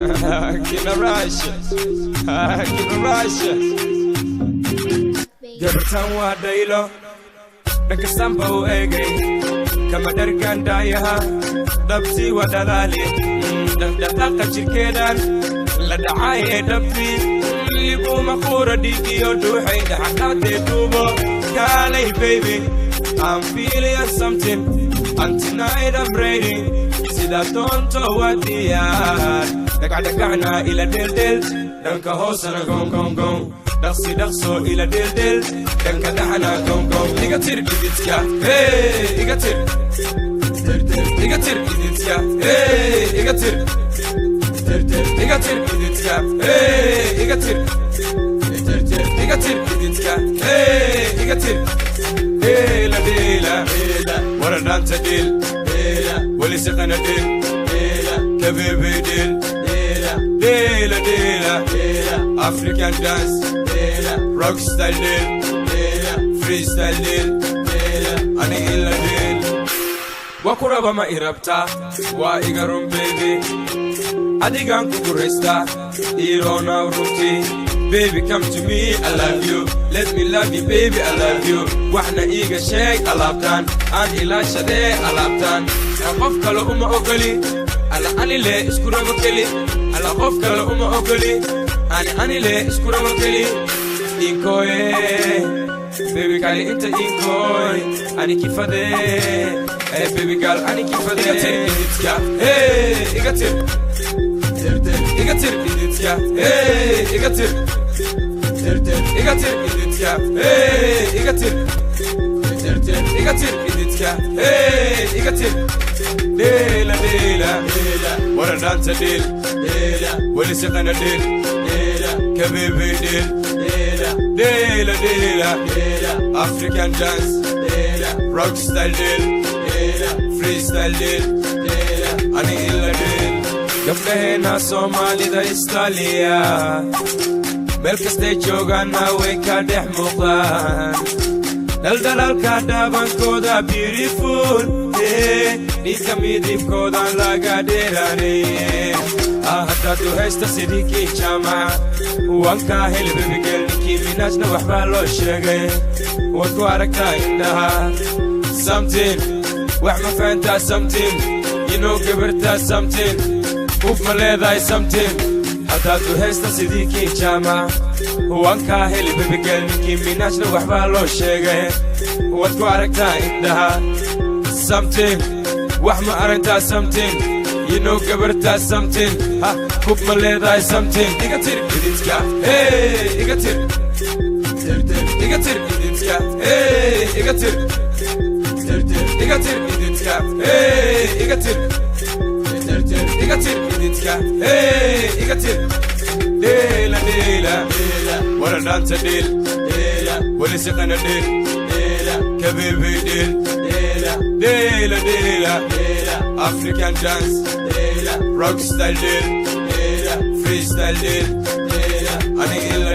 Kina Russia, Kina Russia. Jabatan wa daylo, dhanka samba u eegay, kama dhargan daayaha, dhabsi wa dhalaali, dhaqdhaqaaqa jirkeedan, la dhacay ee dhabti, ligu maquura dhiigiyo dhuuxay dhaxdhaadee duubo, kaalay baby, I'm feeling something, and tonight I'm ready, sida doonto waa diyaar. دقعنا إلى دل دل دنك هوسنا قوم قوم قوم دقسي دقسو إلى دل دل دنك دحنا قوم قوم إيقاتر إيقاتيا إيقاتر إيقاتر إيقاتيا إيقاتر إيقاتر إيقاتيا إيقاتر إيقاتر إيقاتيا إيقاتر ديلا ديلا ورا دانتا ديل ولي سقنا ديل كبيبي ديل Dela dela, African dance, rock style dela, freestyle dela, ani illa dela. Wakuraba ma irabta, wa igarum baby. Adigan kukuresta, irona uruti. Baby come to me, I love you. Let me love you, baby, I love you. Wahna iga shake, I love tan. An ila shade, I love tan. Qof kale uma ogoli, ala ani le iskuraba keli. على خوف كلا أقولي أنا ليه إسكورة وكلي إنكوي بيبي قالي أنت إنكوي أنا كيف ده بيبي قال أنا كيف ده إيجاتيا إيجاتير إيجاتير إيجاتيا إيجاتير إيجاتير إيجاتيا إيجاتير إيجاتير إيجاتيا إيجاتير ديلا ديلا ورا دانتا ديل ولي سقنا ديل كبيبي ديل ديلا ديلا African dance rock style ديل freestyle ديل أنا إلا ديل قبلهنا صومالي دا إستاليا ملك ستيجوغانا ويكا دح مقان دلدل كادابان كودا beautiful Nika midif kodan laga derane Ahada tu hesta sidiki chama Wanka heli baby girl Nicki Minaj na wahba lo shege Wadku arakta indaha Something Wahma fanta something You know kiberta something Uf maledai something Ahada tu hesta sidiki chama Wanka heli baby girl Nicki Minaj na wahba lo shege Wadku arakta indaha Something Wahma aranta something You know kiberta something Ha Uf maledai something Igatir iditska Hey Igatir Igatir iditska Hey Igatir Igatir iditska Hey Igatir Igatir iditska Hey Igatir Dela dela Wara danta del Wali siqana del Kabibi del Dela dela African dance rock style del freestyle del ani illa